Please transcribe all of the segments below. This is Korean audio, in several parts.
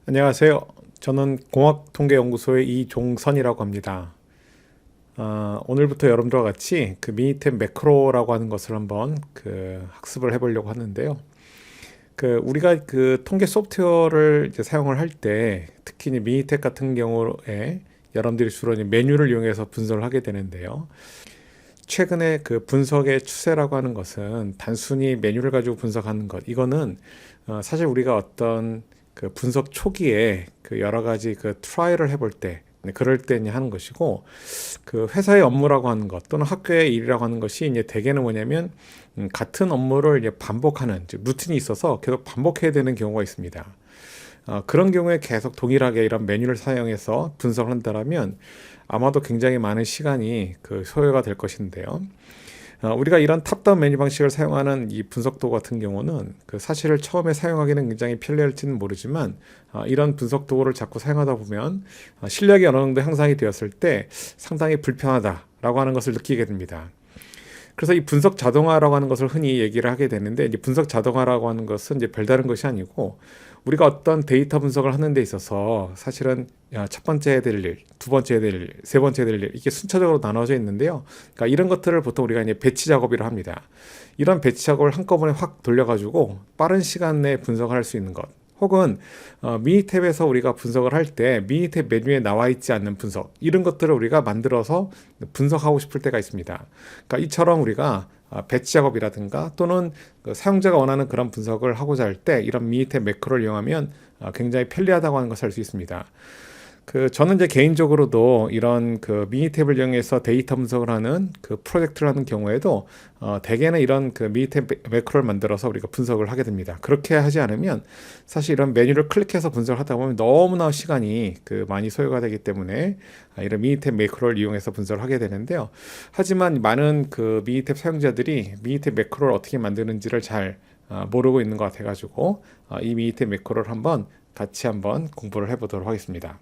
안녕하세요. 저는 공학통계연구소의 이종선이라고 합니다. 오늘부터 여러분들과 같이 그 미니탭 매크로라고 하는 것을 한번 학습을 해보려고 하는데요. 우리가 그 통계 소프트웨어를 이제 사용을 할 때, 특히 이제 미니탭 같은 경우에 여러분들이 주로 이제 메뉴를 이용해서 분석을 하게 되는데요. 최근에 그 분석의 추세라고 하는 것은 단순히 메뉴를 가지고 분석하는 것, 이거는 사실 우리가 어떤 그 분석 초기에 그 여러 가지 그 트라이를 해볼 때, 그럴 때 이제 하는 것이고, 그 회사의 업무라고 하는 것 또는 학교의 일이라고 하는 것이 이제 대개는 뭐냐면 같은 업무를 이제 반복하는 이제 루틴이 있어서 계속 반복해야 되는 경우가 있습니다. 그런 경우에 계속 동일하게 이런 메뉴를 사용해서 분석을 한다면 아마도 굉장히 많은 시간이 그 소요가 될 것인데요. 우리가 이런 탑다운 메뉴 방식을 사용하는 이 분석 도구 같은 경우는 그 사실을 처음에 사용하기는 굉장히 편리할지는 모르지만 이런 분석 도구를 자꾸 사용하다 보면 실력이 어느 정도 향상이 되었을 때 상당히 불편하다라고 하는 것을 느끼게 됩니다. 그래서 이 분석 자동화라고 하는 것을 흔히 얘기를 하게 되는데, 이제 분석 자동화라고 하는 것은 이제 별다른 것이 아니고 우리가 어떤 데이터 분석을 하는 데 있어서 사실은 첫 번째 해야 될 일, 두 번째 해야 될 일, 세 번째 해야 될 일, 이게 순차적으로 나눠져 있는데요. 그러니까 이런 것들을 보통 우리가 이제 배치 작업이라고 합니다. 이런 배치 작업을 한꺼번에 확 돌려가지고 빠른 시간 내에 분석을 할 수 있는 것. 혹은 미니탭에서 우리가 분석을 할 때 미니탭 메뉴에 나와 있지 않는 분석, 이런 것들을 우리가 만들어서 분석하고 싶을 때가 있습니다. 그러니까 이처럼 우리가 배치 작업이라든가 또는 그 사용자가 원하는 그런 분석을 하고자 할 때 이런 미니탭 매크로를 이용하면 굉장히 편리하다고 하는 것을 알 수 있습니다. 저는 이제 개인적으로도 이런 그 미니탭을 이용해서 데이터 분석을 하는 그 프로젝트를 하는 경우에도 대개는 이런 그 미니탭 매크로를 만들어서 우리가 분석을 하게 됩니다. 그렇게 하지 않으면 사실 이런 메뉴를 클릭해서 분석을 하다 보면 너무나 시간이 많이 소요가 되기 때문에 이런 미니탭 매크로를 이용해서 분석을 하게 되는데요. 하지만 많은 그 미니탭 사용자들이 미니탭 매크로를 어떻게 만드는지를 잘 모르고 있는 것 같아가지고 이 미니탭 매크로를 같이 한번 공부를 해보도록 하겠습니다.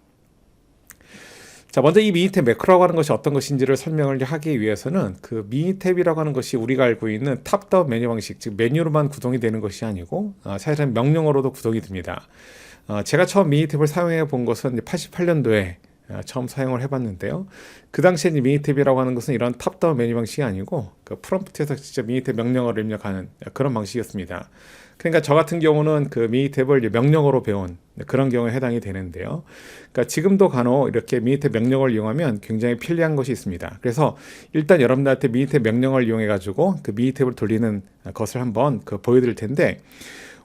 자, 먼저 이 미니탭 매크로라고 하는 것이 어떤 것인지를 설명을 하기 위해서는 그 미니탭이라고 하는 것이 우리가 알고 있는 탑다운 메뉴 방식, 즉 메뉴로만 구동이 되는 것이 아니고 사실은 명령어로도 구동이 됩니다. 제가 처음 미니탭을 사용해 본 것은 88년도에 처음 사용을 해봤는데요. 그 당시에 미니탭이라고 하는 것은 이런 탑다운 메뉴 방식이 아니고 그 프롬프트에서 직접 미니탭 명령어를 입력하는 그런 방식이었습니다. 그러니까 저 같은 경우는 그 미니탭을 명령어로 배운 그런 경우에 해당이 되는데요. 그러니까 지금도 간혹 이렇게 미니탭 명령어를 이용하면 굉장히 편리한 것이 있습니다. 그래서 일단 여러분들한테 미니탭 명령어를 이용해 가지고 그 미니탭을 돌리는 것을 한번 보여드릴 텐데,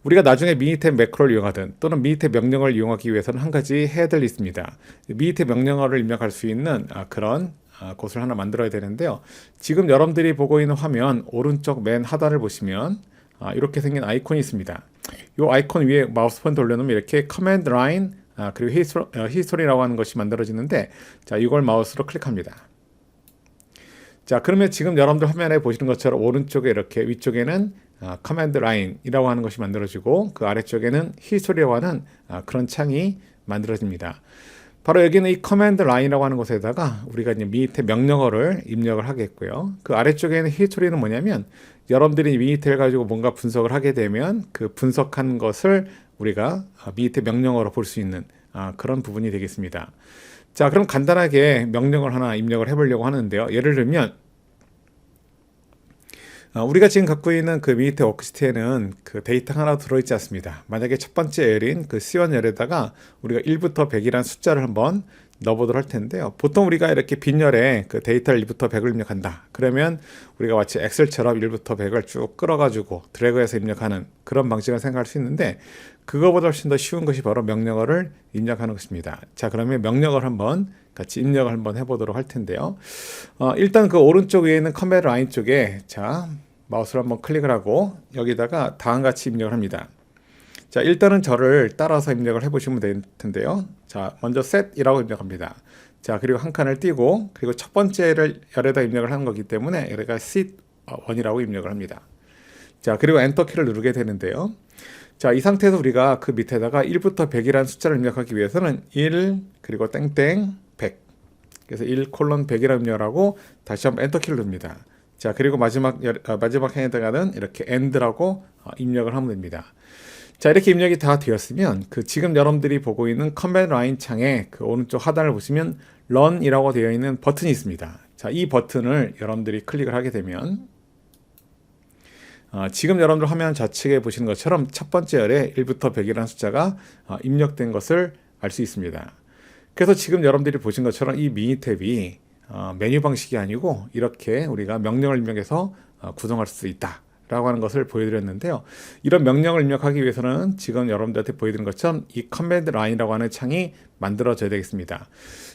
우리가 나중에 미니탭 매크로를 이용하든 또는 미니탭 명령어를 이용하기 위해서는 한 가지 해야 될 일이 있습니다. 미니탭 명령어를 입력할 수 있는 그런 곳을 하나 만들어야 되는데요. 지금 여러분들이 보고 있는 화면 오른쪽 맨 하단을 보시면 이렇게 생긴 아이콘이 있습니다. 이 아이콘 위에 마우스 포인트 올려놓으면 이렇게 커맨드 라인 그리고 히스토리라고 하는 것이 만들어지는데, 자, 이걸 마우스로 클릭합니다. 자, 그러면 지금 여러분들 화면에 보시는 것처럼 오른쪽에 이렇게 위쪽에는 커맨드 라인이라고 하는 것이 만들어지고 그 아래쪽에는 히스토리라고 하는 그런 창이 만들어집니다. 바로 여기는 이 커맨드 라인이라고 하는 곳에다가 우리가 이제 미니탭 명령어를 입력을 하겠고요. 그 아래쪽에는 히스토리는 뭐냐면 여러분들이 미니탭을 가지고 뭔가 분석을 하게 되면 그 분석한 것을 우리가 미니탭 명령어로 볼 수 있는 그런 부분이 되겠습니다. 자, 그럼 간단하게 명령을 하나 입력을 해보려고 하는데요. 예를 들면 우리가 지금 갖고 있는 그 미니탭 워크시트에는 그 데이터가 하나 들어있지 않습니다. 만약에 첫 번째 열인 그 C1 열에다가 우리가 1부터 100이라는 숫자를 한번 넣어보도록 할 텐데요. 보통 우리가 이렇게 빈열에 그 데이터를 1부터 100을 입력한다. 그러면 우리가 마치 엑셀처럼 1부터 100을 쭉 끌어가지고 드래그해서 입력하는 그런 방식을 생각할 수 있는데, 그거보다 훨씬 더 쉬운 것이 바로 명령어를 입력하는 것입니다. 자, 그러면 명령어를 한번 같이 입력을 한번 해보도록 할 텐데요. 일단 그 오른쪽 위에 있는 커맨드 라인 쪽에 자, 마우스를 한번 클릭을 하고 여기다가 다음과 같이 입력을 합니다. 자, 일단은 저를 따라서 입력을 해보시면 될 텐데요. 자, 먼저 set이라고 입력합니다. 자, 그리고 한 칸을 띄고 그리고 첫 번째를 열에다 입력을 하는 거기 때문에 여기가 sit1이라고 입력을 합니다. 자, 그리고 엔터 키를 누르게 되는데요. 자, 이 상태에서 우리가 그 밑에다가 1부터 100이라는 숫자를 입력하기 위해서는 1 그리고 땡땡 100, 그래서 1 콜론 100이라고 입력하고 다시 한번 엔터 키를 누릅니다. 자, 그리고 마지막 행에다가는 이렇게 end라고 입력을 하면 됩니다. 자, 이렇게 입력이 다 되었으면 그 지금 여러분들이 보고 있는 커맨드 라인 창에 그 오른쪽 하단을 보시면 런이라고 되어 있는 버튼이 있습니다. 자, 이 버튼을 여러분들이 클릭을 하게 되면 지금 여러분들 화면 좌측에 보시는 것처럼 첫 번째 열에 1부터 100이라는 숫자가 입력된 것을 알 수 있습니다. 그래서 지금 여러분들이 보신 것처럼 이 미니 탭이 메뉴 방식이 아니고 이렇게 우리가 명령을 입력해서 구성할 수 있다 라고 하는 것을 보여드렸는데요. 이런 명령을 입력하기 위해서는 지금 여러분들한테 보여드린 것처럼 이 커맨드 라인이라고 하는 창이 만들어져야 되겠습니다.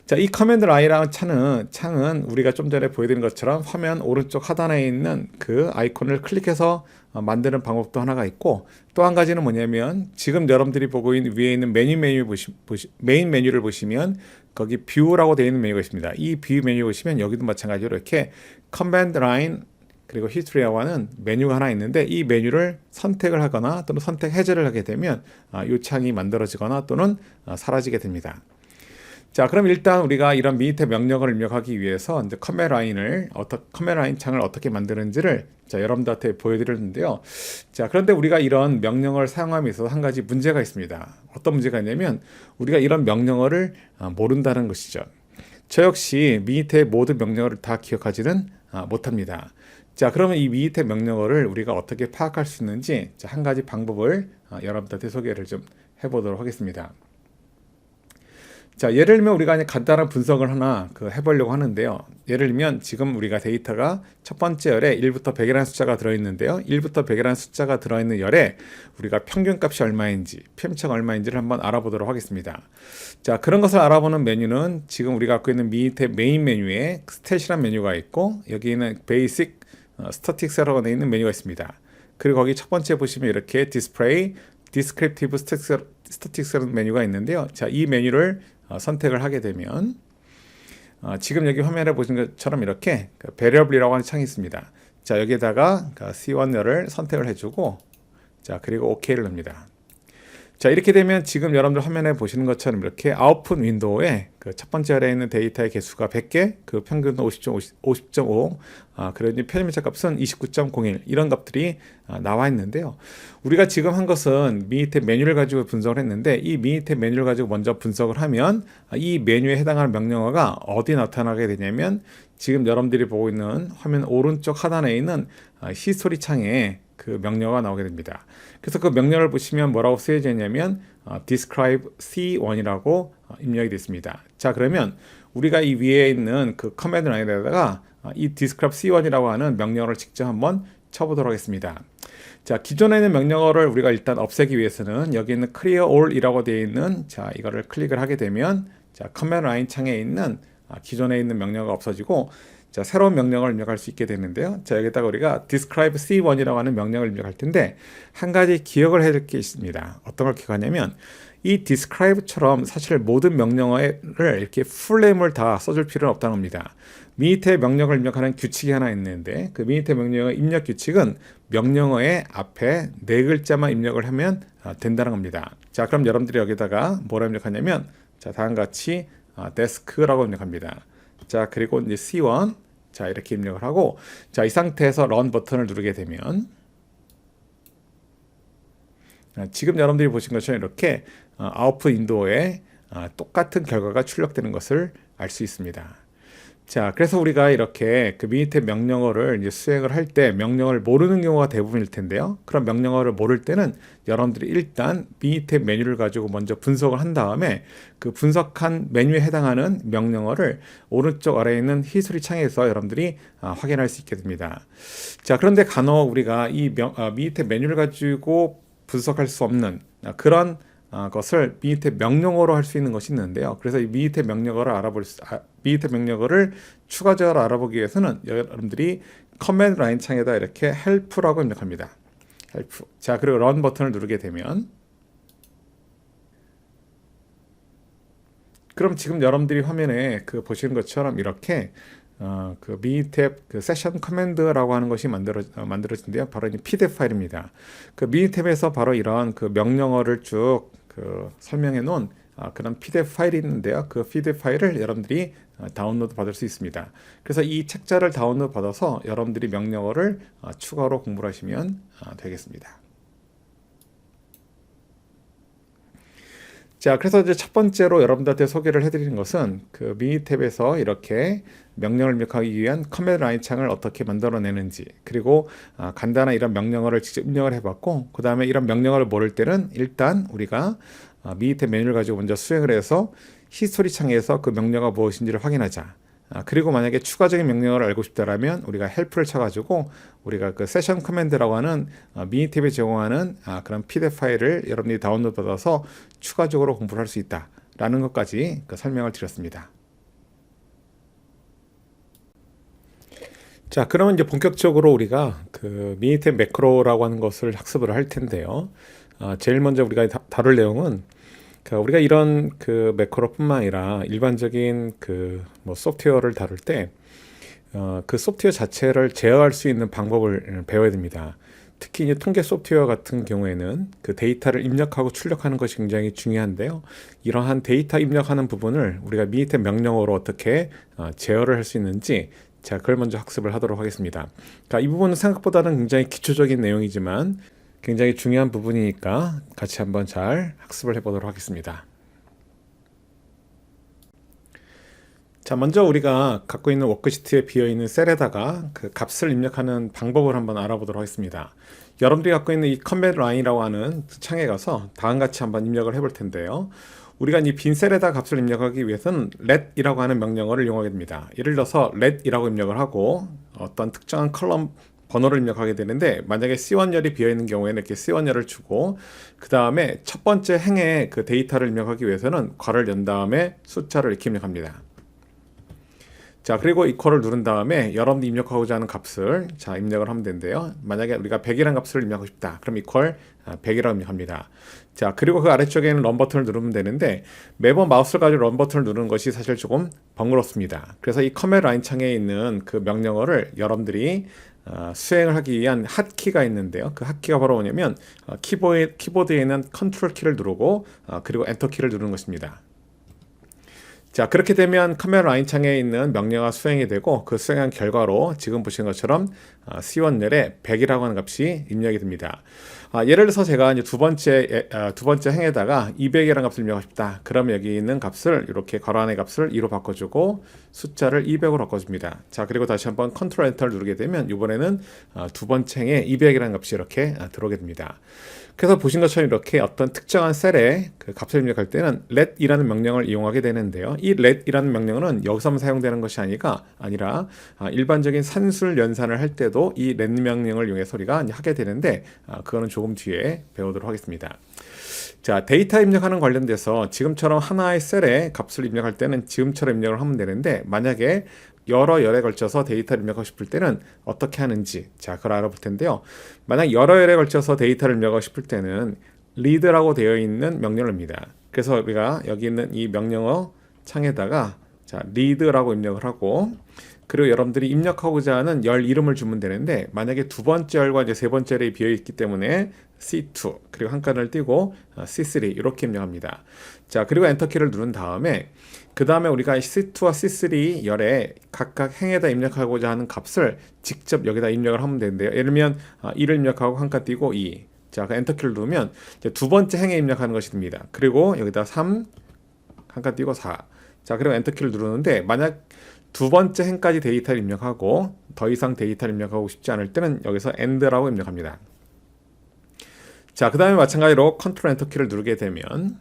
자, 이 커맨드 라인이라는 창은 우리가 좀 전에 보여드린 것처럼 화면 오른쪽 하단에 있는 그 아이콘을 클릭해서 만드는 방법도 하나가 있고, 또 한 가지는 뭐냐면 지금 여러분들이 보고 있는 위에 있는 메인 메뉴를 보시면 거기 뷰라고 되어 있는 메뉴가 있습니다. 이 뷰 메뉴 보시면 여기도 마찬가지로 이렇게 커맨드 라인 그리고 히스토리라고 하는 메뉴가 하나 있는데, 이 메뉴를 선택을 하거나 또는 선택 해제를 하게 되면 이 창이 만들어지거나 또는 사라지게 됩니다. 자, 그럼 일단 우리가 이런 미니탭 명령을 입력하기 위해서 이제 커맨드 라인 창을 어떻게 만드는지를 여러분들한테 보여드렸는데요. 자, 그런데 우리가 이런 명령을 사용함에 있어서 한 가지 문제가 있습니다. 어떤 문제가 있냐면 우리가 이런 명령어를 모른다는 것이죠. 저 역시 미니탭 모든 명령어를 다 기억하지는 못합니다. 자, 그러면 이 미니탭 명령어를 우리가 어떻게 파악할 수 있는지 한 가지 방법을 여러분들한테 소개를 좀 해보도록 하겠습니다. 자, 예를 들면 우리가 이제 간단한 분석을 하나 해보려고 하는데요. 예를 들면 지금 우리가 데이터가 첫 번째 열에 1부터 100이라는 숫자가 들어있는데요. 1부터 100이라는 숫자가 들어있는 열에 우리가 평균값이 얼마인지, PM차가 얼마인지를 한번 알아보도록 하겠습니다. 자, 그런 것을 알아보는 메뉴는 지금 우리가 갖고 있는 미니탭 메인 메뉴에 스탯이라는 메뉴가 있고, 여기는 베이직 스태틱스라고 되어 있는 메뉴가 있습니다. 그리고 거기 첫 번째 보시면 이렇게 디스플레이 디스크립티브 스태틱스라는 메뉴가 있는데요. 자, 이 메뉴를 선택을 하게 되면 지금 여기 화면에 보시는 것처럼 이렇게 variable이라고 하는 창이 있습니다. 자, 여기에다가 C1열을 선택을 해주고, 자, 그리고 OK를 넣습니다. 자, 이렇게 되면 지금 여러분들 화면에 보시는 것처럼 이렇게 아웃풋 윈도우에 첫 번째 열에 있는 데이터의 개수가 100개, 그 평균은 50.5, 그리고 편집자 값은 29.01, 이런 값들이 나와 있는데요. 우리가 지금 한 것은 미니탭 메뉴를 가지고 분석을 했는데, 이 미니탭 메뉴를 가지고 먼저 분석을 하면 이 메뉴에 해당하는 명령어가 어디 나타나게 되냐면 지금 여러분들이 보고 있는 화면 오른쪽 하단에 있는 히스토리 창에 그 명령어가 나오게 됩니다. 그래서 그 명령어를 보시면 뭐라고 쓰여져 있냐면 describe C1이라고 입력이 됐습니다. 자, 그러면 우리가 이 위에 있는 그 커맨드 라인에다가 이 describe C1이라고 하는 명령어를 직접 한번 쳐보도록 하겠습니다. 자, 기존에 있는 명령어를 우리가 일단 없애기 위해서는 여기 있는 clear all이라고 되어 있는, 자, 이거를 클릭을 하게 되면 자, 커맨드 라인 창에 있는 기존에 있는 명령어가 없어지고, 자, 새로운 명령을 입력할 수 있게 되는데요. 자, 여기다가 우리가 describe C1이라고 하는 명령을 입력할 텐데, 한 가지 기억을 해야 될 게 있습니다. 어떤 걸 기억하냐면 이 describe처럼 사실 모든 명령어를 이렇게 풀네임을 다 써줄 필요는 없다는 겁니다. 미니탭 명령을 입력하는 규칙이 하나 있는데, 그 미니탭 명령어 입력 규칙은 명령어의 앞에 4글자만 입력을 하면 된다는 겁니다. 자, 그럼 여러분들이 여기다가 뭐라 입력하냐면, 자, 다음과 같이 desk라고 입력합니다. 자, 그리고 이제 C1, 자, 이렇게 입력을 하고, 자, 이 상태에서 run 버튼을 누르게 되면 지금 여러분들이 보신 것처럼 이렇게 아웃풋 윈도우에 똑같은 결과가 출력되는 것을 알 수 있습니다. 자, 그래서 우리가 이렇게 그 미니탭 명령어를 이제 수행을 할 때 명령어를 모르는 경우가 대부분일 텐데요. 그런 명령어를 모를 때는 여러분들이 일단 미니탭 메뉴를 가지고 먼저 분석을 한 다음에 그 분석한 메뉴에 해당하는 명령어를 오른쪽 아래에 있는 히스토리 창에서 여러분들이 확인할 수 있게 됩니다. 자, 그런데 간혹 우리가 이 미니탭 메뉴를 가지고 분석할 수 없는 그런 것을 미니탭 명령어로 할 수 있는 것이 있는데요. 그래서 이 미니탭 명령어를 추가적으로 알아보기 위해서는 여러분들이 커맨드 라인 창에다 이렇게 help라고 입력합니다. help. 자, 그리고 run 버튼을 누르게 되면, 그럼 지금 여러분들이 화면에 보시는 것처럼 이렇게 그 미니탭 세션 커맨드라고 하는 것이 만들어진데요. 바로 이 PDF 파일입니다. 그 미니탭에서 바로 이런 그 명령어를 쭉 설명해 놓은 그런 PDF 파일이 있는데요. 그 PDF 파일을 여러분들이 다운로드 받을 수 있습니다. 그래서 이 책자를 다운로드 받아서 여러분들이 명령어를 추가로 공부를 하시면 되겠습니다. 자, 그래서 이제 첫 번째로 여러분들한테 소개를 해드리는 것은 그 미니 탭에서 이렇게 명령을 입력하기 위한 커맨드 라인 창을 어떻게 만들어내는지, 그리고 간단한 이런 명령어를 직접 입력을 해봤고, 그 다음에 이런 명령어를 모를 때는 일단 우리가 미니 탭 메뉴를 가지고 먼저 수행을 해서 히스토리 창에서 그 명령어가 무엇인지를 확인하자. 그리고 만약에 추가적인 명령어를 알고 싶다라면 우리가 헬프를 쳐가지고 우리가 그 세션 커맨드라고 하는 미니 탭에 제공하는 그런 PDF 파일을 여러분들이 다운로드 받아서 추가적으로 공부를 할 수 있다라는 것까지 그 설명을 드렸습니다. 자, 그러면 이제 본격적으로 우리가 그 미니 탭 매크로라고 하는 것을 학습을 할 텐데요. 제일 먼저 우리가 다룰 내용은 우리가 이런 그 매크로뿐만 아니라 일반적인 그 뭐 소프트웨어를 다룰 때 그 소프트웨어 자체를 제어할 수 있는 방법을 배워야 됩니다. 특히 이제 통계 소프트웨어 같은 경우에는 그 데이터를 입력하고 출력하는 것이 굉장히 중요한데요. 이러한 데이터 입력하는 부분을 우리가 미니 탭 명령어로 어떻게 제어를 할 수 있는지, 자, 그걸 먼저 학습을 하도록 하겠습니다. 그러니까 이 부분은 생각보다는 굉장히 기초적인 내용이지만 굉장히 중요한 부분이니까 같이 한번 잘 학습을 해보도록 하겠습니다. 자, 먼저 우리가 갖고 있는 워크시트에 비어있는 셀에다가 그 값을 입력하는 방법을 한번 알아보도록 하겠습니다. 여러분들이 갖고 있는 이 커맨드 라인이라고 하는 창에 가서 다음같이 한번 입력을 해볼 텐데요. 우리가 이 빈 셀에다 값을 입력하기 위해서는 let이라고 하는 명령어를 이용하게 됩니다. 예를 들어서 let이라고 입력을 하고 어떤 특정한 컬럼 번호를 입력하게 되는데, 만약에 C1열이 비어있는 경우에는 이렇게 C1열을 주고, 그 다음에 첫 번째 행에 그 데이터를 입력하기 위해서는 괄호를 연 다음에 숫자를 이렇게 입력합니다. 자, 그리고 이퀄을 누른 다음에 여러분들이 입력하고자 하는 값을 입력을 하면 되는데요. 만약에 우리가 100이라는 값을 입력하고 싶다. 그럼 이퀄 100이라고 입력합니다. 자, 그리고 그 아래쪽에 있는 런 버튼을 누르면 되는데, 매번 마우스를 가지고 런 버튼을 누르는 것이 사실 조금 번거롭습니다. 그래서 이 커맨드 라인 창에 있는 그 명령어를 여러분들이 수행을 하기 위한 핫키가 있는데요. 그 핫키가 바로 뭐냐면 키보드에 있는 컨트롤 키를 누르고 그리고 엔터 키를 누르는 것입니다. 자, 그렇게 되면 커맨드 라인 창에 있는 명령어가 수행이 되고, 그 수행한 결과로 지금 보시는 것처럼 C1열에 100이라고 하는 값이 입력이 됩니다. 예를 들어서 제가 이제 두 번째 행에다가 200이라는 값을 입력하고 싶다. 그럼 여기 있는 값을 이렇게 괄호 안의 값을 2로 바꿔주고 숫자를 200으로 바꿔줍니다. 자, 그리고 다시 한번 컨트롤 엔터를 누르게 되면 이번에는 두 번째 행에 200이라는 값이 이렇게 들어오게 됩니다. 그래서 보신 것처럼 이렇게 어떤 특정한 셀에 그 값을 입력할 때는 let이라는 명령을 이용하게 되는데요. 이 let이라는 명령어는 여기서만 사용되는 것이 아니라 일반적인 산술 연산을 할 때도 이 let 명령을 이용해서 우리가 하게 되는데, 그거는 조금 뒤에 배우도록 하겠습니다. 자, 데이터 입력하는 관련돼서 지금처럼 하나의 셀에 값을 입력할 때는 지금처럼 입력을 하면 되는데, 만약에 여러 열에 걸쳐서 데이터를 입력하고 싶을 때는 어떻게 하는지, 자, 그걸 알아볼 텐데요. 만약 여러 열에 걸쳐서 데이터를 입력하고 싶을 때는 read라고 되어 있는 명령어입니다. 그래서 우리가 여기 있는 이 명령어 창에다가 read라고 입력을 하고, 그리고 여러분들이 입력하고자 하는 열 이름을 주면 되는데, 만약에 두 번째 열과 이제 세 번째 열이 비어 있기 때문에 C2 그리고 한 칸을 띄고 C3 이렇게 입력합니다. 자, 그리고 엔터키를 누른 다음에 그 다음에 우리가 C2와 C3 열에 각각 행에다 입력하고자 하는 값을 직접 여기다 입력을 하면 되는데요. 예를 들면 1을 입력하고 한 칸 띄고 2. 자, 그 엔터키를 누르면 이제 두 번째 행에 입력하는 것이 됩니다. 그리고 여기다 3 한 칸 띄고 4. 자, 그리고 엔터키를 누르는데, 만약 두 번째 행까지 데이터를 입력하고 더 이상 데이터를 입력하고 싶지 않을 때는 여기서 end라고 입력합니다. 자, 그 다음에 마찬가지로 컨트롤 엔터 키를 누르게 되면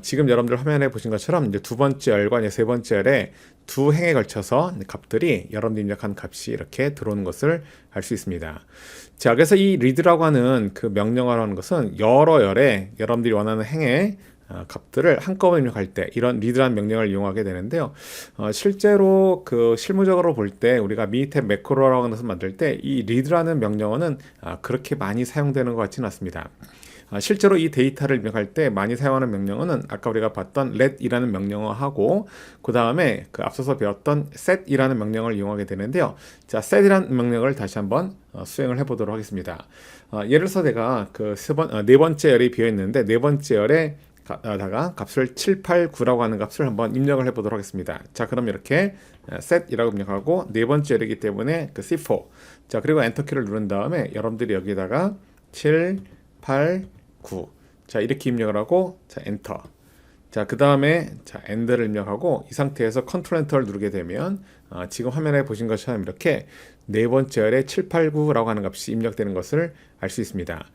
지금 여러분들 화면에 보신 것처럼 이제 두 번째 열과 이제 세 번째 열에 두 행에 걸쳐서 값들이 여러분들이 입력한 값이 이렇게 들어오는 것을 알 수 있습니다. 자, 그래서 이 read라고 하는 그 명령어라는 것은 여러 열에 여러분들이 원하는 행에 값들을 한꺼번에 입력할 때 이런 read라는 명령을 이용하게 되는데요. 실제로 그 실무적으로 볼 때 우리가 미니 탭 매크로라고 하는 것을 만들 때 이 read라는 명령어는 그렇게 많이 사용되는 것 같지는 않습니다. 실제로 이 데이터를 입력할 때 많이 사용하는 명령어는 아까 우리가 봤던 let이라는 명령어하고 그 다음에 그 앞서서 배웠던 set이라는 명령을 이용하게 되는데요. 자, set이라는 명령을 다시 한번 수행을 해보도록 하겠습니다. 예를 들어서 내가 그 네 번째 열이 비어 있는데 네 번째 열에 다가 값을 7, 8, 9라고 하는 값을 한번 입력을 해보도록 하겠습니다. 자, 그럼 이렇게 set이라고 입력하고 네 번째 열이기 때문에 그 C4. 자, 그리고 엔터키를 누른 다음에 여러분들이 여기다가 7, 8, 9. 자, 이렇게 입력을 하고, 자, 엔터. 자, 그 다음에 자, 엔드를 입력하고 이 상태에서 컨트롤 엔터를 누르게 되면 지금 화면에 보신 것처럼 이렇게 네 번째 열에 789라고 하는 값이 입력되는 것을 알 수 있습니다.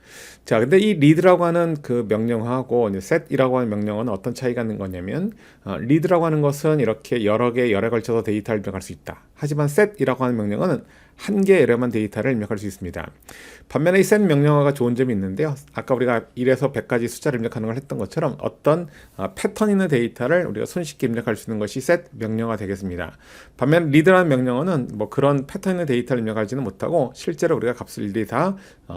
자, 근데 이 read라고 하는 그 명령하고 set이라고 하는 명령은 어떤 차이가 있는 거냐면 read라고 하는 것은 이렇게 여러 열에 걸쳐서 데이터를 입력할 수 있다. 하지만 set이라고 하는 명령은 한 개의 열에만 데이터를 입력할 수 있습니다. 반면에 이 set 명령어가 좋은 점이 있는데요. 아까 우리가 1에서 100까지 숫자를 입력하는 걸 했던 것처럼 어떤 패턴 있는 데이터를 우리가 손쉽게 입력할 수 있는 것이 set 명령어가 되겠습니다. 반면 read라는 명령어는 뭐 그런 패턴 있는 데이터를 입력하지는 못하고 실제로 우리가 값을 일일이 다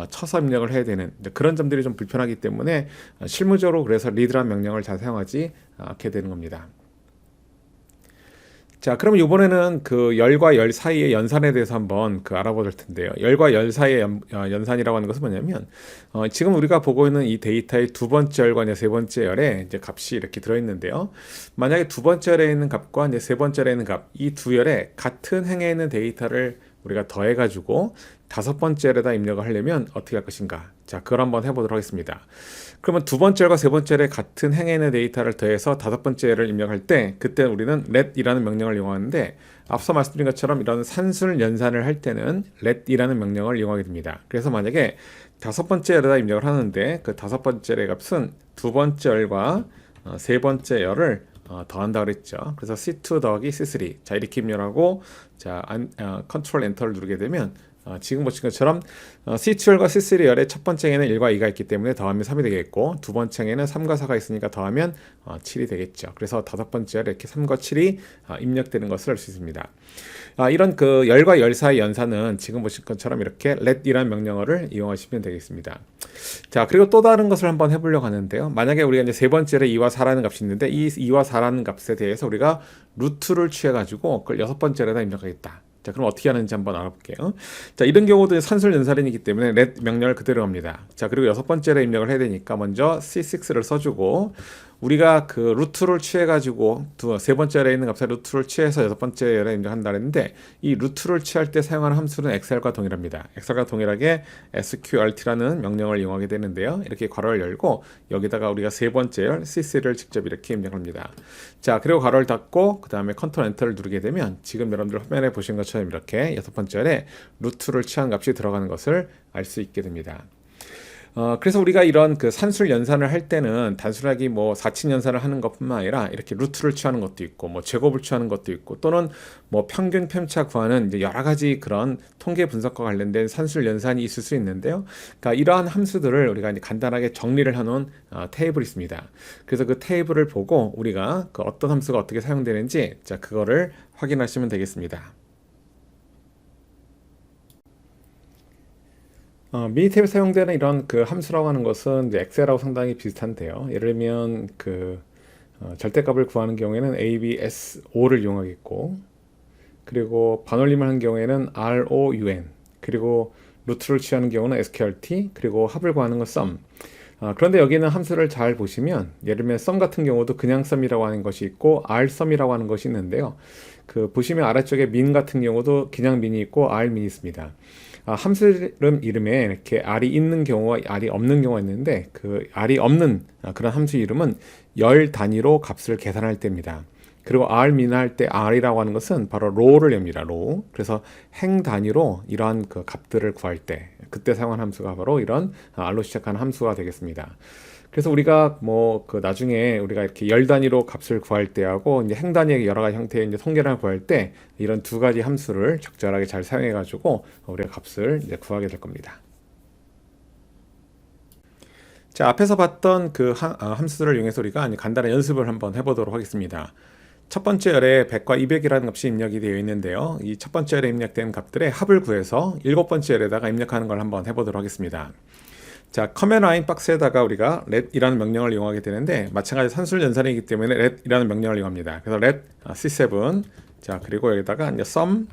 쳐서 입력을 해야 되는 그런 점들이 좀 불편하기 때문에 실무적으로 그래서 read라는 명령을 잘 사용하지 않게 되는 겁니다. 자, 그럼 이번에는 그 열과 열 사이의 연산에 대해서 한번 알아볼 텐데요. 열과 열 사이의 연산이라고 하는 것은 뭐냐면 지금 우리가 보고 있는 이 데이터의 두 번째 열과 이제 세 번째 열에 이제 값이 이렇게 들어있는데요. 만약에 두 번째 열에 있는 값과 이제 세 번째 열에 있는 값, 이 두 열에 같은 행에 있는 데이터를 우리가 더해가지고 다섯 번째 열에다 입력을 하려면 어떻게 할 것인가? 자, 그걸 한번 해보도록 하겠습니다. 그러면 두 번째 열과 세 번째 열에 같은 행에 있는 데이터를 더해서 다섯 번째 열을 입력할 때 그때 우리는 let이라는 명령을 이용하는데 앞서 말씀드린 것처럼 이런 산술 연산을 할 때는 let이라는 명령을 이용하게 됩니다. 그래서 만약에 다섯 번째 열에다 입력을 하는데 그 다섯 번째 열의 값은 두 번째 열과 세 번째 열을 더한다 그랬죠. 그래서 C2 더하기 C3 자 이렇게 입력하고 자 컨트롤 엔터를 누르게 되면 지금 보신 것처럼 C2열과 C3열의 첫 번째 행에는 1과 2가 있기 때문에 더하면 3이 되겠고 두 번째 행에는 3과 4가 있으니까 더하면 7이 되겠죠. 그래서 다섯 번째 열에 이렇게 3과 7이 입력되는 것을 알 수 있습니다. 이런 그 열과 열 사이 연산은 지금 보신 것처럼 이렇게 let이라는 명령어를 이용하시면 되겠습니다. 자, 그리고 또 다른 것을 한번 해보려고 하는데요. 만약에 우리가 이제 세 번째에 2와 4라는 값이 있는데 이 2와 4라는 값에 대해서 우리가 루트를 취해가지고 그걸 여섯 번째에다 입력하겠다. 자, 그럼 어떻게 하는지 한번 알아볼게요. 자, 이런 경우도 산술 연산이기 때문에 let 명령을 그대로 합니다. 자, 그리고 여섯 번째에 입력을 해야 되니까 먼저 C6를 써주고 우리가 그 루트를 취해가지고 세 번째에 있는 값에 루트를 취해서 여섯 번째에 입력한다 했는데 이 루트를 취할 때 사용하는 함수는 엑셀과 동일합니다. 엑셀과 동일하게 sqrt라는 명령을 이용하게 되는데요. 이렇게 괄호를 열고 여기다가 우리가 세 번째 열 C3를 직접 이렇게 입력합니다. 자, 그리고 괄호를 닫고 그 다음에 컨트롤 엔터를 누르게 되면 지금 여러분들 화면에 보신 것처럼 이렇게 여섯 번째 열에 루트를 취한 값이 들어가는 것을 알 수 있게 됩니다. 그래서 우리가 이런 그 산술 연산을 할 때는 단순하게 뭐 사칙 연산을 하는 것뿐만 아니라 이렇게 루트를 취하는 것도 있고 뭐 제곱을 취하는 것도 있고 또는 뭐 평균 편차 구하는 이제 여러 가지 그런 통계 분석과 관련된 산술 연산이 있을 수 있는데요. 그러니까 이러한 함수들을 우리가 이제 간단하게 정리를 해놓은 테이블이 있습니다. 그래서 그 테이블을 보고 우리가 그 어떤 함수가 어떻게 사용되는지 자 그거를 확인하시면 되겠습니다. 미니탭에 사용되는 이런 그 함수라고 하는 것은 이제 엑셀하고 상당히 비슷한데요. 예를 들면 그 절대값을 구하는 경우에는 ABS5를 이용하겠고 그리고 반올림을 하는 경우에는 ROUN 그리고 루트를 취하는 경우는 SQRT 그리고 합을 구하는 건 sum. 그런데 여기는 함수를 잘 보시면 예를 들면 sum 같은 경우도 그냥 sum이라고 하는 것이 있고 rsum이라고 하는 것이 있는데요. 그 보시면 아래쪽에 min 같은 경우도 그냥 min이 있고 rmin이 있습니다. 함수 이름에 이렇게 r이 있는 경우와 r이 없는 경우가 있는데 그 r이 없는 그런 함수 이름은 열 단위로 값을 계산할 때입니다. 그리고 rmin 할 때 r이라고 하는 것은 바로 row를 엽니다. row. 그래서 행 단위로 이러한 그 값들을 구할 때 그때 사용한 함수가 바로 이런 r로 시작하는 함수가 되겠습니다. 그래서 우리가 뭐 그 나중에 우리가 이렇게 열 단위로 값을 구할 때하고 이제 행 단위의 여러 가지 형태의 이제 통계를 구할 때 이런 두 가지 함수를 적절하게 잘 사용해 가지고 우리가 값을 이제 구하게 될 겁니다. 자, 앞에서 봤던 그 함수들을 이용해서 우리가 간단한 연습을 한번 해보도록 하겠습니다. 첫 번째 열에 100과 200이라는 값이 입력이 되어 있는데요. 이 첫 번째 열에 입력된 값들의 합을 구해서 일곱 번째 열에다가 입력하는 걸 한번 해보도록 하겠습니다. 자, 커맨드 라인 박스에다가 우리가 let이라는 명령을 이용하게 되는데 마찬가지 산술 연산이기 때문에 let이라는 명령을 이용합니다. 그래서 let C7 자 그리고 여기다가 이제 sum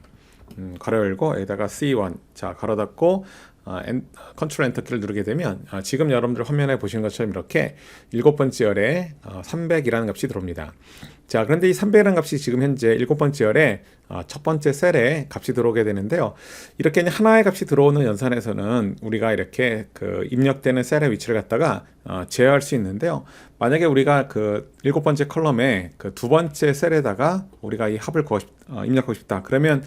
괄호 열고 여기다가 C1 자 괄호 닫고 컨트롤 엔터 키를 누르게 되면 지금 여러분들 화면에 보시는 것처럼 이렇게 일곱 번째 열에 300이라는 값이 들어옵니다. 자, 그런데 이 300이라는 값이 지금 현재 7번째 열에 첫 번째 셀에 값이 들어오게 되는데요. 이렇게 하나의 값이 들어오는 연산에서는 우리가 이렇게 그 입력되는 셀의 위치를 갖다가 제어할 수 있는데요. 만약에 우리가 그 7번째 컬럼에 그 두 번째 셀에다가 우리가 이 합을 입력하고 싶다. 그러면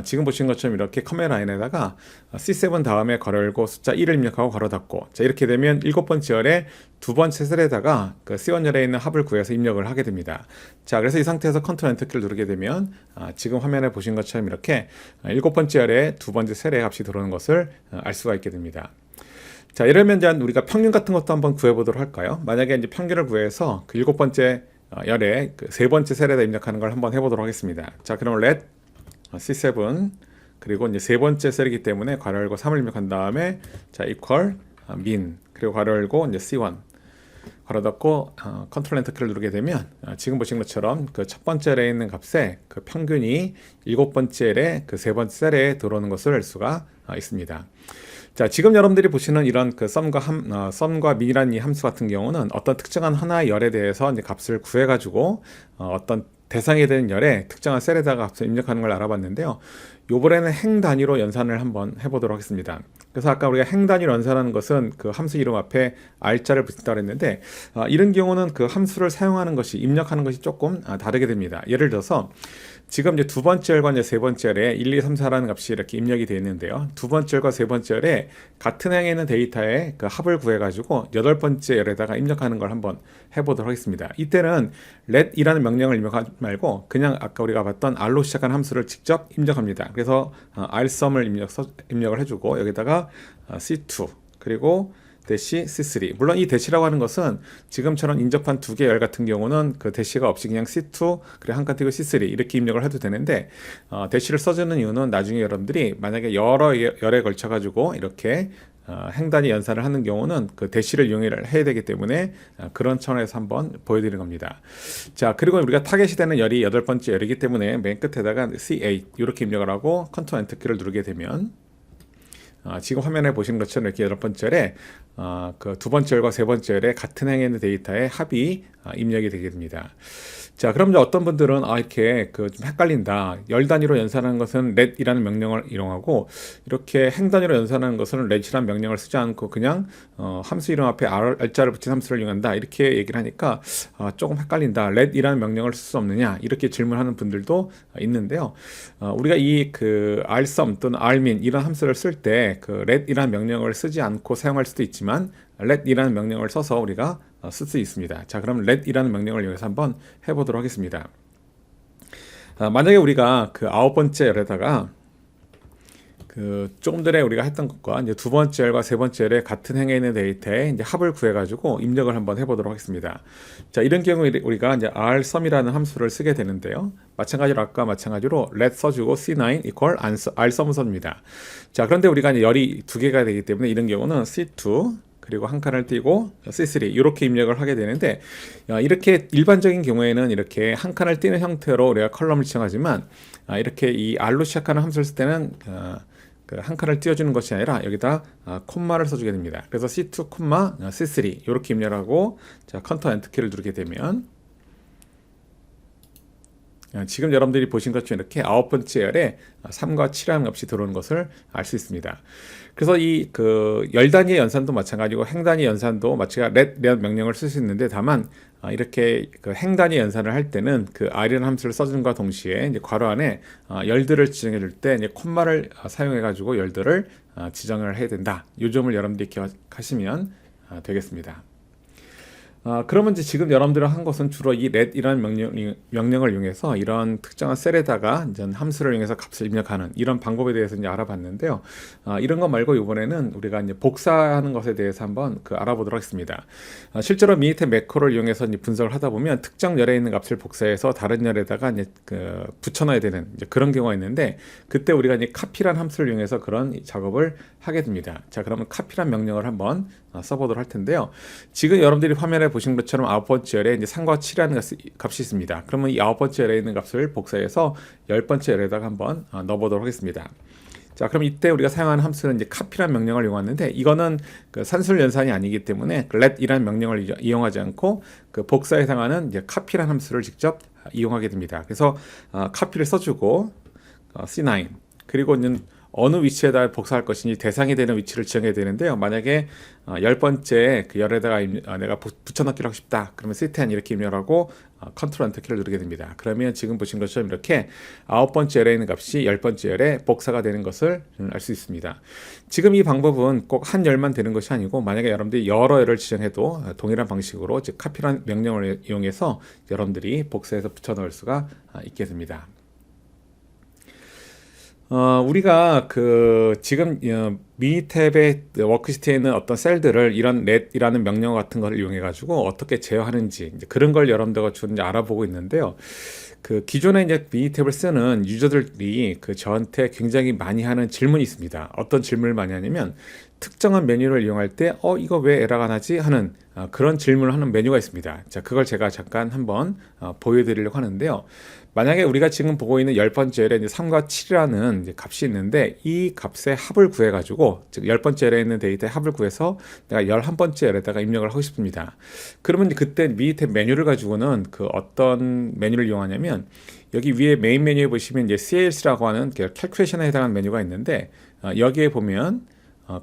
지금 보신 것처럼 이렇게 커맨드 라인에다가 C7 다음에 괄호 열고 숫자 1을 입력하고 괄호 닫고, 자, 이렇게 되면 7번째 열에 두 번째 셀에다가 그 C1 열에 있는 합을 구해서 입력을 하게 됩니다. 자, 그래서 이 상태에서 컨트롤 엔터키를 누르게 되면 지금 화면에 보신 것처럼 이렇게 7번째 열에 두 번째 셀에 값이 들어오는 것을 알 수가 있게 됩니다. 자, 이러면 이제 우리가 평균 같은 것도 한번 구해보도록 할까요? 만약에 이제 평균을 구해서 그 7번째 열에 그 세 번째 셀에다 입력하는 걸 한번 해보도록 하겠습니다. 자, 그럼 let C7 그리고 이제 세 번째 셀이기 때문에 괄호 열고 3을 입력한 다음에 자, equal min 그리고 괄호 열고 이제 C1 괄호 닫고 컨트롤 엔터 키를 누르게 되면 지금 보신 것처럼 그 첫 번째 셀에 있는 값의 그 평균이 7번째에 그 세 번째 셀에 들어오는 것을 알 수가 있습니다. 자, 지금 여러분들이 보시는 이런 그 썸과 min이라는 이 함수 같은 경우는 어떤 특정한 하나의 열에 대해서 이제 값을 구해가지고 어떤 대상이 되는 열에 특정한 셀에다가 값을 입력하는 걸 알아봤는데요. 요번에는 행 단위로 연산을 한번 해보도록 하겠습니다. 그래서 아까 우리가 행 단위로 연산하는 것은 그 함수 이름 앞에 r자를 붙인다고 했는데 이런 경우는 그 함수를 사용하는 것이 입력하는 것이 조금 다르게 됩니다. 예를 들어서 지금 이제 두 번째 열과 이제 세 번째 열에 1, 2, 3, 4라는 값이 이렇게 입력이 되어 있는데요. 두 번째 열과 세 번째 열에 같은 행에 있는 데이터의 그 합을 구해가지고 8번째 열에다가 입력하는 걸 한번 해보도록 하겠습니다. 이때는 let이라는 명령을 입력하지 말고 그냥 아까 우리가 봤던 r로 시작한 함수를 직접 입력합니다. 그래서 rsum을 입력을 해주고 여기다가 c2 그리고 대시 C3. 물론 이 대시라고 하는 것은 지금처럼 인접한 두 개 열 같은 경우는 그 대시가 없이 그냥 C2 그리고 한 칸 띄고 C3 이렇게 입력을 해도 되는데 대시를 써주는 이유는 나중에 여러분들이 만약에 여러 열에 걸쳐 가지고 이렇게 행단위 연산을 하는 경우는 그 대시를 이용을 해야 되기 때문에 그런 차원에서 한번 보여드리는 겁니다. 자, 그리고 우리가 타겟이 되는 열이 8번째 열이기 때문에 맨 끝에다가 C8 이렇게 입력을 하고 컨트롤 엔터 키를 누르게 되면 지금 화면에 보시는 것처럼 이렇게 8번째 그 두 번째 열과 세 번째 열에 같은 행에 있는 데이터의 합이 입력이 되게 됩니다. 자, 그럼 이제 어떤 분들은 이렇게 그 좀 헷갈린다. 열 단위로 연산하는 것은 let이라는 명령을 이용하고 이렇게 행 단위로 연산하는 것은 let이라는 명령을 쓰지 않고 그냥 함수 이름 앞에 r자를 붙인 함수를 이용한다. 이렇게 얘기를 하니까 조금 헷갈린다. let이라는 명령을 쓸 수 없느냐? 이렇게 질문하는 분들도 있는데요. 우리가 이 그 rsum 또는 rmin 이런 함수를 쓸 때 그 let이라는 명령을 쓰지 않고 사용할 수도 있지만 let이라는 명령을 써서 우리가 쓸 수 있습니다. 자, 그럼 let이라는 명령을 이용해서 한번 해보도록 하겠습니다. 만약에 우리가 그 9번째 열에다가 그 조금 전에 우리가 했던 것과 이제 두 번째 열과 세 번째 열에 같은 행에 있는 데이터에 이제 합을 구해가지고 입력을 한번 해보도록 하겠습니다. 자, 이런 경우에 우리가 이제 rsum이라는 함수를 쓰게 되는데요. 마찬가지로 아까 마찬가지로 let 써주고 c9 equal rsum 써줍니다. 자, 그런데 우리가 이제 열이 두 개가 되기 때문에 이런 경우는 c2 그리고 한 칸을 띄고 C3 이렇게 입력을 하게 되는데 이렇게 일반적인 경우에는 이렇게 한 칸을 띄는 형태로 우리가 컬럼을 지정하지만 이렇게 이 R로 시작하는 함수를 쓸 때는 그 한 칸을 띄워주는 것이 아니라 여기다 콤마를 써주게 됩니다. 그래서 C2, C3 이렇게 입력하고 자, 컨트롤 엔터 키를 누르게 되면 지금 여러분들이 보신 것처럼 이렇게 9번째 열에 3과 7이라는 값이 들어오는 것을 알 수 있습니다. 그래서 이 그 열 단위의 연산도 마찬가지고 행 단위 연산도 마찬가지로 let이라는 명령을 쓸 수 있는데 다만 이렇게 그 행 단위 연산을 할 때는 그 r이라는 함수를 써준과 동시에 이제 괄호 안에 열들을 지정해 줄 때 이제 콤마를 사용해 가지고 열들을 지정을 해야 된다. 이 점을 여러분들이 기억하시면 되겠습니다. 그러면 이제 지금 여러분들이 한 것은 주로 이 let이라는 명령을 이용해서 이런 특정한 셀에다가 이제 함수를 이용해서 값을 입력하는 이런 방법에 대해서 이제 알아봤는데요. 이런 것 말고 이번에는 우리가 이제 복사하는 것에 대해서 한번 알아보도록 하겠습니다. 실제로 미니탭 매크로를 이용해서 이제 분석을 하다 보면 특정 열에 있는 값을 복사해서 다른 열에다가 이제 붙여넣어야 되는 이제 그런 경우가 있는데 그때 우리가 이제 copy란 함수를 이용해서 그런 작업을 하게 됩니다. 자, 그러면 copy란 명령을 한번 써보도록 할 텐데요. 지금 여러분들이 화면에 보신 것처럼 9번째 열에 이제 3과 7이라는 값이 있습니다. 그러면 이 9번째 열에 있는 값을 복사해서 10번째 열에다가 한번 넣어보도록 하겠습니다. 자, 그럼 이때 우리가 사용하는 함수는 이제 copy란 명령을 이용하는데 이거는 그 산술 연산이 아니기 때문에 let이라는 명령을 이용하지 않고 그 복사에 해당하는 이제 copy란 함수를 직접 이용하게 됩니다. 그래서 카피를 써주고 C9 그리고 는 어느 위치에다 복사할 것인지 대상이 되는 위치를 지정해야 되는데요. 만약에 10번째 그 열에다가 내가 붙여넣기를 하고 싶다. 그러면 C10 이렇게 입력하고 컨트롤 엔터 키를 누르게 됩니다. 그러면 지금 보신 것처럼 이렇게 9번째 열에 있는 값이 10번째 열에 복사가 되는 것을 알 수 있습니다. 지금 이 방법은 꼭 한 열만 되는 것이 아니고 만약에 여러분들이 여러 열을 지정해도 동일한 방식으로 즉 카피라는 명령을 이용해서 여러분들이 복사해서 붙여넣을 수가 있게 됩니다. 우리가 지금 미니 탭의 워크시트에 있는 어떤 셀들을 이런 let이라는 명령 같은 거를 이용해 가지고 어떻게 제어하는지 이제 그런 걸 여러분들과 좀 이제 알아보고 있는데요. 기존에 이제 미니 탭을 쓰는 유저들이 저한테 굉장히 많이 하는 질문이 있습니다. 어떤 질문을 많이 하냐면 특정한 메뉴를 이용할 때 이거 왜 에러가 나지 하는 그런 질문을 하는 메뉴가 있습니다. 자, 그걸 제가 잠깐 한번 보여드리려고 하는데요. 만약에 우리가 지금 보고 있는 10번째 열에 3과 7이라는 값이 있는데 이 값의 합을 구해 가지고 즉 10번째 열에 있는 데이터의 합을 구해서 내가 11번째 열에다가 입력을 하고 싶습니다. 그러면 그때 밑에 메뉴를 가지고는 어떤 메뉴를 이용하냐면 여기 위에 메인 메뉴에 보시면 이제 CLC라고 하는 캘큘레이션에 해당하는 메뉴가 있는데 여기에 보면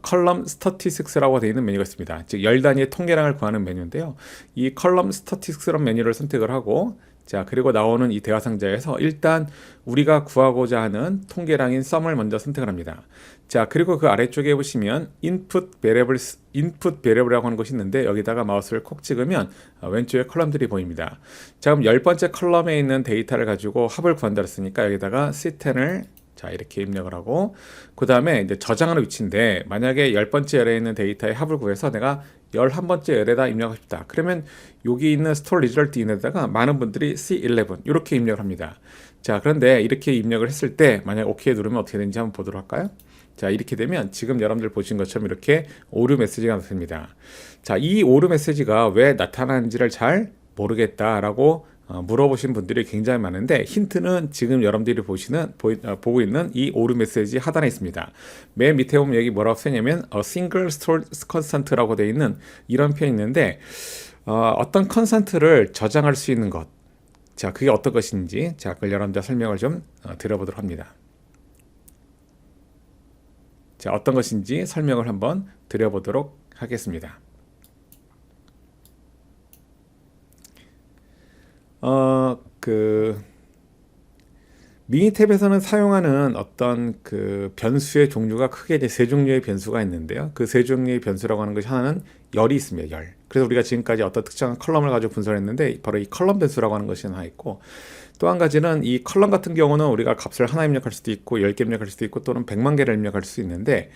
컬럼 스태티스틱스라고 되어 있는 메뉴가 있습니다. 즉 열 단위의 통계량을 구하는 메뉴인데요. 이 컬럼 스태티스틱스라는 메뉴를 선택을 하고 자, 그리고 나오는 이 대화 상자에서 일단 우리가 구하고자 하는 통계량인 sum을 먼저 선택을 합니다. 자, 그리고 그 아래쪽에 보시면 input variable이라고 하는 것이 있는데 여기다가 마우스를 콕 찍으면 왼쪽에 컬럼들이 보입니다. 자, 그럼 10번째 컬럼에 있는 데이터를 가지고 합을 구한다 했으니까 여기다가 C10을 자, 이렇게 입력을 하고 그 다음에 이제 저장하는 위치인데 만약에 10번째 열에 있는 데이터의 합을 구해서 내가 11번째 열에다 입력하고 싶다. 그러면 여기 있는 스토어 리절트 인에다가 많은 분들이 C11 이렇게 입력을 합니다. 자, 그런데 이렇게 입력을 했을 때 만약 OK 누르면 어떻게 되는지 한번 보도록 할까요? 자, 이렇게 되면 지금 여러분들 보신 것처럼 이렇게 오류 메시지가 나타납니다. 자, 이 오류 메시지가 왜 나타나는지를 잘 모르겠다라고 물어보신 분들이 굉장히 많은데 힌트는 지금 여러분들이 보고 있는 이 오류 메시지 하단에 있습니다. 맨 밑에 보면 여기 뭐라고 쓰냐면 single store constant라고 되어 있는 이런 표현이 있는데 어떤 컨스턴트를 저장할 수 있는 것. 자, 그게 어떤 것인지 자, 그걸 여러분들 설명을 좀 드려보도록 합니다. 자, 어떤 것인지 설명을 한번 드려보도록 하겠습니다. 미니 탭에서는 사용하는 어떤 변수의 종류가 크게 이제 세 종류의 변수가 있는데요. 그 세 종류의 변수라고 하는 것이 하나는 열이 있습니다. 열. 그래서 우리가 지금까지 어떤 특정한 컬럼을 가지고 분석했는데 바로 이 컬럼 변수라고 하는 것이 하나 있고 또 한 가지는 이 컬럼 같은 경우는 우리가 값을 하나 입력할 수도 있고 10개 입력할 수도 있고 또는 100만 개를 입력할 수 있는데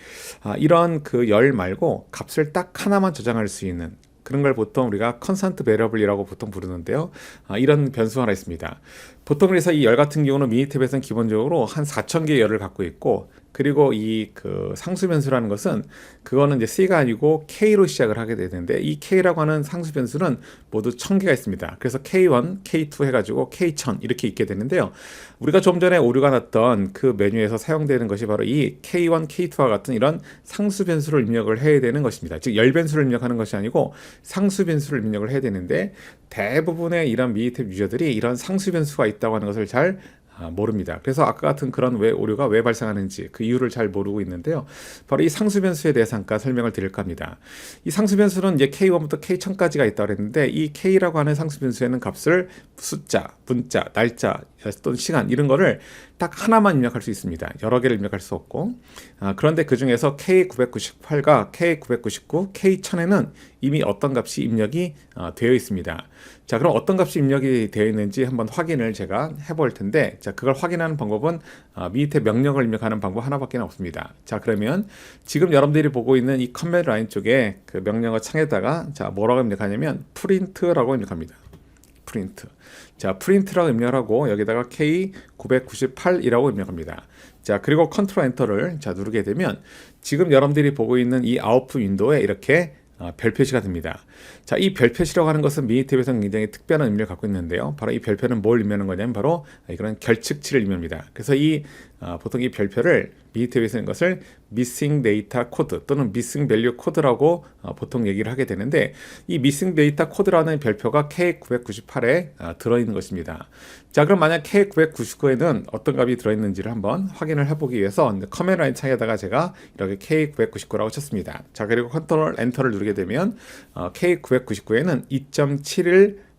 이런 열 말고 값을 딱 하나만 저장할 수 있는 그런 걸 보통 우리가 컨스턴트 베리어블이라고 보통 부르는데요. 이런 변수 하나 있습니다. 보통 그래서 이 열 같은 경우는 미니 탭에서는 기본적으로 한 4,000개의 열을 갖고 있고 그리고 이 상수 변수라는 것은 그거는 이제 C가 아니고 K로 시작을 하게 되는데 이 K라고 하는 상수 변수는 모두 1000개가 있습니다. 그래서 K1, K2 해가지고 K1000 이렇게 있게 되는데요. 우리가 좀 전에 오류가 났던 그 메뉴에서 사용되는 것이 바로 이 K1, K2와 같은 이런 상수 변수를 입력을 해야 되는 것입니다. 즉 열 변수를 입력하는 것이 아니고 상수 변수를 입력을 해야 되는데 대부분의 이런 미니 탭 유저들이 이런 상수 변수가 있다고 하는 것을 잘 모릅니다. 그래서 아까 같은 그런 오류가 왜 발생하는지 그 이유를 잘 모르고 있는데요. 바로 이 상수 변수에 대해서 잠깐 설명을 드릴까 합니다. 이 상수 변수는 이제 K1부터 K1000까지가 있다고 했는데 이 K라고 하는 상수 변수에는 값을 숫자, 문자, 날짜 또는 시간 이런 거를 딱 하나만 입력할 수 있습니다. 여러 개를 입력할 수 없고 그런데 그 중에서 K998과 K999, K1000에는 이미 어떤 값이 입력이 되어 있습니다. 자, 그럼 어떤 값이 입력이 되어 있는지 한번 확인을 제가 해볼 텐데 자, 그걸 확인하는 방법은 밑에 명령을 입력하는 방법 하나밖에 없습니다. 자, 그러면 지금 여러분들이 보고 있는 이 커맨드 라인 쪽에 그 명령어 창에다가 자, 뭐라고 입력하냐면 print라고 입력합니다. 프린트. 자, 프린트라고 입력하고 여기다가 K998이라고 입력합니다. 자, 그리고 컨트롤 엔터를 자, 누르게 되면 지금 여러분들이 보고 있는 이 아웃풋 윈도우에 이렇게 별 표시가 됩니다. 자, 이 별표시라고 하는 것은 미니탭에서는 굉장히 특별한 의미를 갖고 있는데요. 바로 이 별표는 뭘 의미하는 거냐면 바로 이거는 결측치를 의미합니다. 그래서 보통 이 별표를 미니탭에 쓰는 것을 missing data code 또는 missing value code라고 보통 얘기를 하게 되는데, 이 missing data code라는 별표가 K998에 들어있는 것입니다. 자, 그럼 만약 K999에는 어떤 값이 들어있는지를 한번 확인을 해보기 위해서 커맨드 라인 창에다가 제가 이렇게 K999라고 쳤습니다. 자, 그리고 컨트롤 엔터를 누르게 되면 K999에는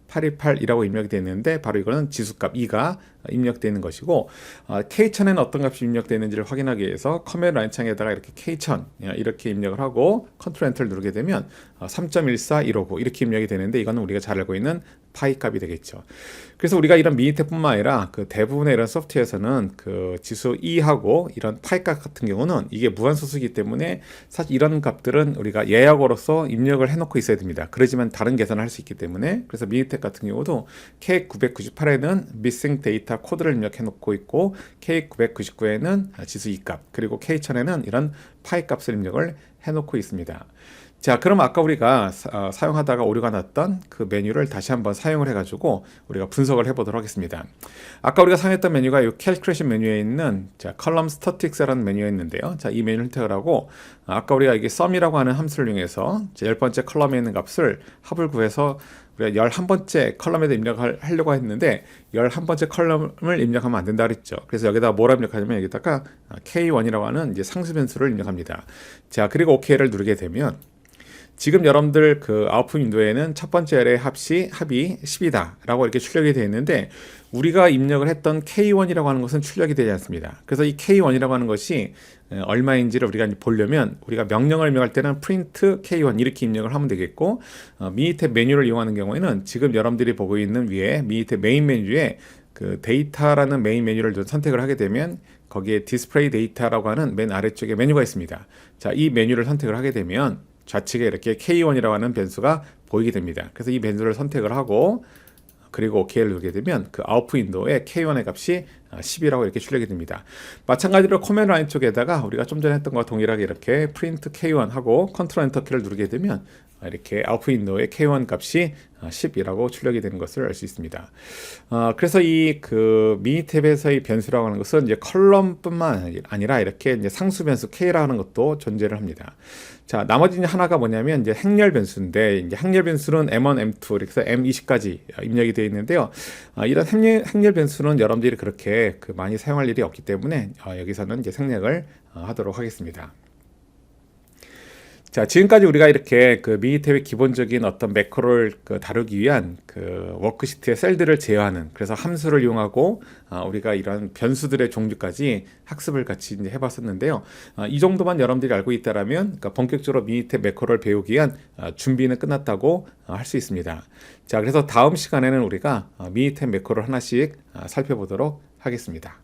2.71828이라고 입력이 되어 있는데, 바로 이거는 지수값 2가 입력되어 있는 것이고, K1000에는 어떤 값이 입력되어 있는지를 확인하기 위해서 커맨드 라인 창에다가 이렇게 K1000 이렇게 입력을 하고 컨트롤 엔터를 누르게 되면 3.14159 이렇게 입력이 되는데, 이거는 우리가 잘 알고 있는 파이 값이 되겠죠. 그래서 우리가 이런 미니탭뿐만 아니라 그 대부분의 이런 소프트웨어에서는 그 지수 2하고 이런 파이 값 같은 경우는 이게 무한소수이기 때문에 사실 이런 값들은 우리가 예약어로서 입력을 해놓고 있어야 됩니다. 그러지만 다른 계산을 할 수 있기 때문에. 그래서 미니탭 같은 경우도 K998에는 missing data 코드를 입력해 놓고 있고, K999에는 지수 2값, 그리고 K1000에는 이런 파이 값을 입력을 해 놓고 있습니다. 자, 그럼 아까 우리가 사용하다가 오류가 났던 그 메뉴를 다시 한번 사용을 해가지고 우리가 분석을 해보도록 하겠습니다. 아까 우리가 사용했던 메뉴가 이 캘큘레이션 메뉴에 있는 컬럼 스태틱스라는 메뉴에 있는데요. 자, 이 메뉴를 선택을 하고, 아까 우리가 이게 sum이라고 하는 함수를 이용해서 10번째 컬럼에 있는 값을 합을 구해서 우리가 11번째 컬럼에다 입력을 하려고 했는데 11번째 컬럼을 입력하면 안 된다 그랬죠. 그래서 여기다가 뭐라 입력하냐면 여기다가 K1이라고 하는 이제 상수 변수를 입력합니다. 자, 그리고 OK를 누르게 되면 지금 여러분들 그 아웃풋 윈도에는 첫 번째 array 합이 10이다 라고 이렇게 출력이 되어 있는데, 우리가 입력을 했던 K1이라고 하는 것은 출력이 되지 않습니다. 그래서 이 K1이라고 하는 것이 얼마인지를 우리가 보려면 우리가 명령을 입력할 때는 print K1 이렇게 입력을 하면 되겠고, 미니탭 메뉴를 이용하는 경우에는 지금 여러분들이 보고 있는 위에 미니탭 메인 메뉴에 그 데이터라는 메인 메뉴를 선택을 하게 되면 거기에 디스플레이 데이터라고 하는 맨 아래쪽에 메뉴가 있습니다. 자, 이 메뉴를 선택을 하게 되면 좌측에 이렇게 K1이라고 하는 변수가 보이게 됩니다. 그래서 이 변수를 선택을 하고 그리고 OK를 누르게 되면 그 아웃풋 윈도우에 K1의 값이 10이라고 이렇게 출력이 됩니다. 마찬가지로 커맨드 라인 쪽에다가 우리가 좀 전에 했던 것과 동일하게 이렇게 프린트 K1 하고 컨트롤 엔터 키를 누르게 되면 이렇게 아웃풋 윈도우에 K1 값이 10이라고 출력이 되는 것을 알 수 있습니다. 그래서 이 그 미니탭에서의 변수라고 하는 것은 이제 컬럼뿐만 아니라 이렇게 이제 상수 변수 K라고 하는 것도 존재를 합니다. 자, 나머지 하나가 뭐냐면 이제 행렬 변수인데, 이제 행렬 변수는 M1, M2, 그래서 M20까지 입력이 되어 있는데요. 이런 행렬 변수는 여러분들이 그렇게 많이 사용할 일이 없기 때문에 여기서는 이제 생략을 하도록 하겠습니다. 자, 지금까지 우리가 이렇게 그 미니탭의 기본적인 어떤 매크로를 다루기 위한 그 워크시트의 셀들을 제어하는, 그래서 함수를 이용하고 우리가 이런 변수들의 종류까지 학습을 같이 이제 해봤었는데요. 이 정도만 여러분들이 알고 있다라면 그러니까 본격적으로 미니탭 매크로를 배우기 위한 준비는 끝났다고 할 수 있습니다. 자, 그래서 다음 시간에는 우리가 미니탭 매크로를 하나씩 살펴보도록 하겠습니다.